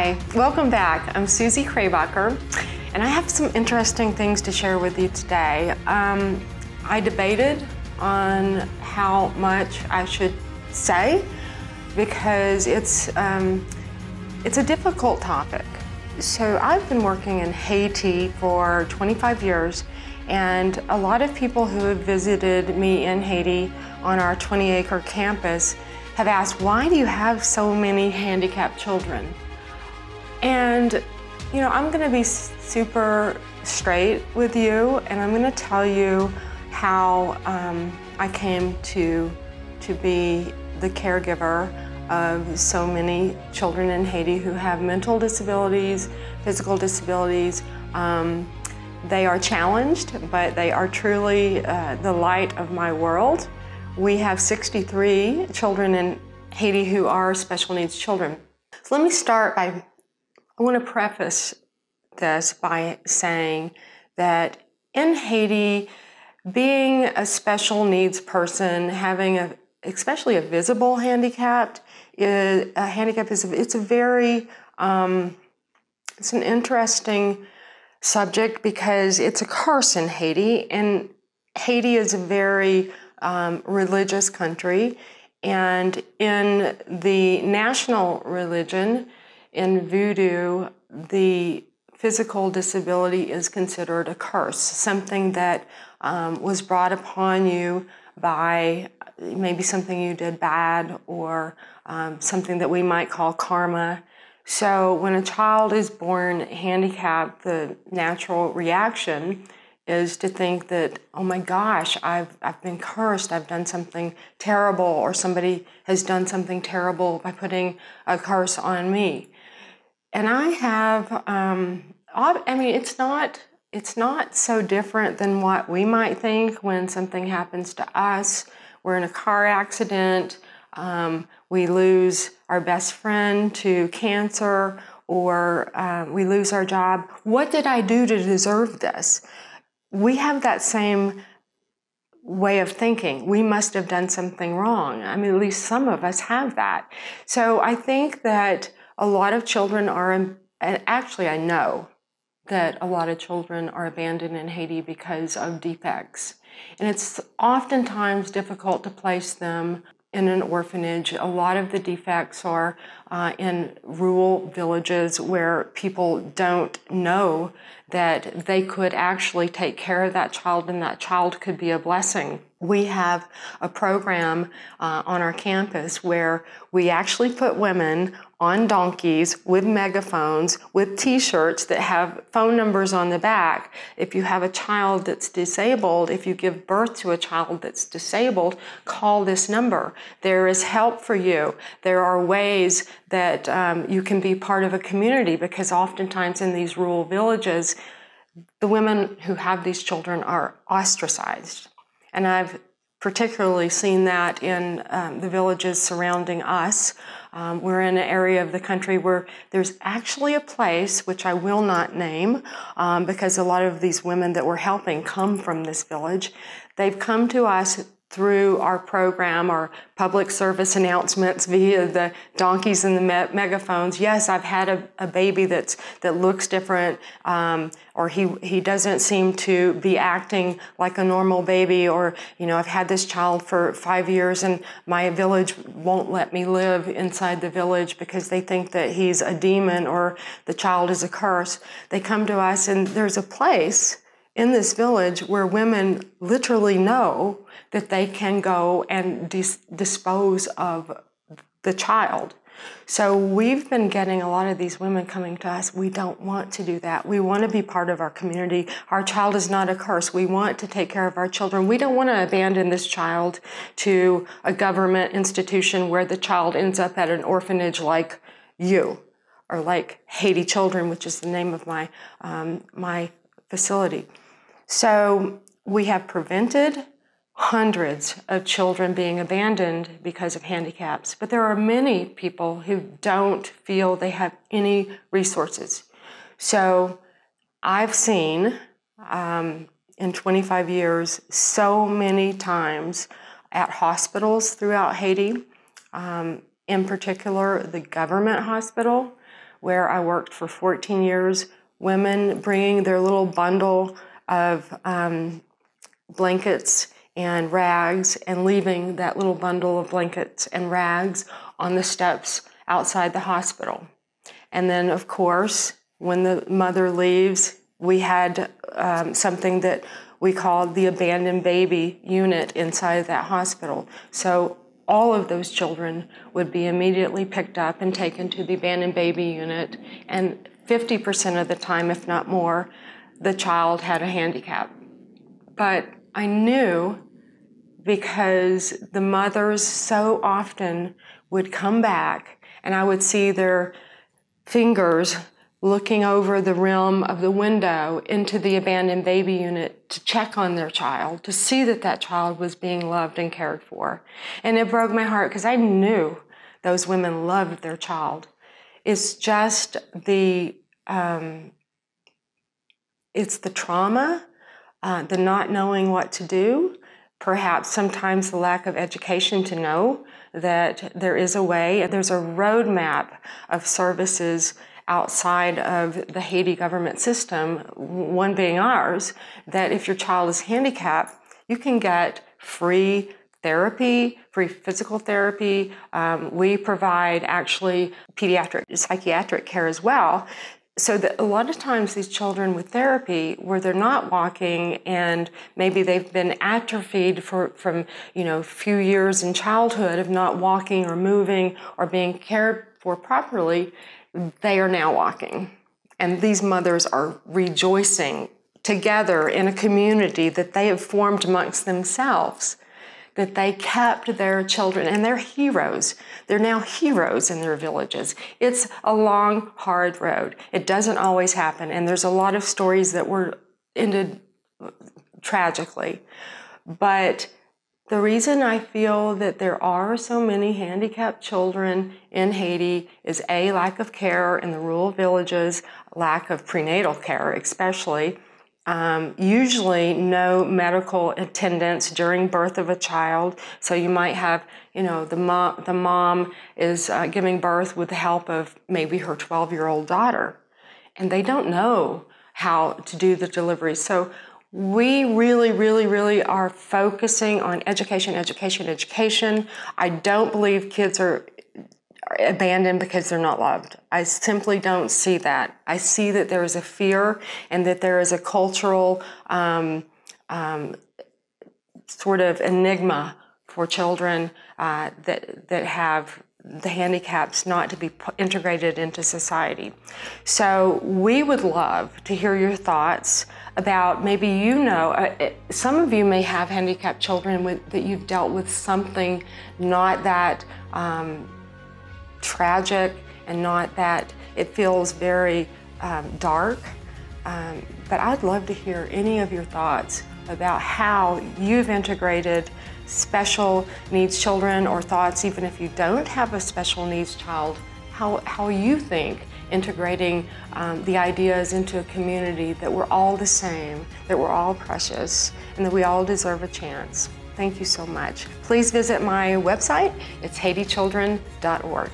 Hi, welcome back. I'm Susie Krabacher, and I have some interesting things to share with you today. I debated on how much I should say because it's a difficult topic. So I've been working in Haiti for 25 years, and a lot of people who have visited me in Haiti on our 20-acre campus have asked, why do you have so many handicapped children? And, you know, I'm going to be super straight with you, and I'm going to tell you how I came to be the caregiver of so many children in Haiti who have mental disabilities, physical disabilities. They are challenged, but they are truly the light of my world. We have 63 children in Haiti who are special needs children. So let me start by, I want to preface this by saying that in Haiti, being a special needs person, having especially a visible handicap, it's an interesting subject because it's a curse in Haiti, and Haiti is a very religious country, and in the national religion, in Voodoo, the physical disability is considered a curse, something that was brought upon you by maybe something you did bad or something that we might call karma. So when a child is born handicapped, the natural reaction is to think that, oh my gosh, I've been cursed, I've done something terrible, or somebody has done something terrible by putting a curse on me. And I have, I mean, it's not so different than what we might think when something happens to us. We're in a car accident, we lose our best friend to cancer, or we lose our job. What did I do to deserve this? We have that same way of thinking. We must have done something wrong. I mean, at least some of us have that. So I think that a lot of children are, and actually I know that a lot of children are abandoned in Haiti because of defects. And it's oftentimes difficult to place them in an orphanage. A lot of the defects are in rural villages where people don't know that they could actually take care of that child, and that child could be a blessing. We have a program on our campus where we actually put women on donkeys with megaphones, with t-shirts that have phone numbers on the back. If you have a child that's disabled, if you give birth to a child that's disabled, call this number. There is help for you. There are ways that you can be part of a community, because oftentimes in these rural villages, the women who have these children are ostracized. And I've particularly seen that in the villages surrounding us. We're in an area of the country where there's actually a place, which I will not name, because a lot of these women that we're helping come from this village. They've come to us through our program, our public service announcements via the donkeys and the megaphones. Yes, I've had a baby that looks different, or he doesn't seem to be acting like a normal baby, or, you know, I've had this child for 5 years and my village won't let me live inside the village because they think that he's a demon or the child is a curse. They come to us, and there's a place in this village where women literally know that they can go and dispose of the child. So we've been getting a lot of these women coming to us. We don't want to do that. We want to be part of our community. Our child is not a curse. We want to take care of our children. We don't want to abandon this child to a government institution where the child ends up at an orphanage like you, or like Haiti Children, which is the name of my facility. So we have prevented hundreds of children being abandoned because of handicaps, but there are many people who don't feel they have any resources. So I've seen in 25 years so many times at hospitals throughout Haiti, in particular the government hospital, where I worked for 14 years, women bringing their little bundle of blankets and rags and leaving that little bundle of blankets and rags on the steps outside the hospital. And then, of course, when the mother leaves, we had something that we called the abandoned baby unit inside that hospital. So all of those children would be immediately picked up and taken to the abandoned baby unit, and 50% of the time, if not more, the child had a handicap. But I knew, because the mothers so often would come back and I would see their fingers looking over the rim of the window into the abandoned baby unit to check on their child, to see that that child was being loved and cared for. And it broke my heart because I knew those women loved their child. It's just it's the trauma, the not knowing what to do, perhaps sometimes the lack of education to know that there is a way. There's a roadmap of services outside of the Haiti government system, one being ours, that if your child is handicapped, you can get free therapy, free physical therapy. We provide actually pediatric, psychiatric care as well. So that a lot of times these children with therapy, where they're not walking and maybe they've been atrophied from few years in childhood of not walking or moving or being cared for properly, they are now walking. And these mothers are rejoicing together in a community that they have formed amongst themselves, that they kept their children, and they're heroes. They're now heroes in their villages. It's a long, hard road. It doesn't always happen, and there's a lot of stories that were ended tragically. But the reason I feel that there are so many handicapped children in Haiti is A, lack of care in the rural villages, lack of prenatal care especially, usually no medical attendance during birth of a child. So you might have, the mom is giving birth with the help of maybe her 12-year-old daughter, and they don't know how to do the delivery. So we really, really, really are focusing on education, education, education. I don't believe kids are abandoned because they're not loved. I simply don't see that. I see that there is a fear and that there is a cultural sort of enigma for children that have the handicaps not to be integrated into society. So we would love to hear your thoughts about, maybe some of you may have handicapped children that you've dealt with something not that tragic and not that it feels very dark. But I'd love to hear any of your thoughts about how you've integrated special needs children, or thoughts even if you don't have a special needs child, how you think integrating the ideas into a community that we're all the same, that we're all precious, and that we all deserve a chance. Thank you so much. Please visit my website. It's haitichildren.org.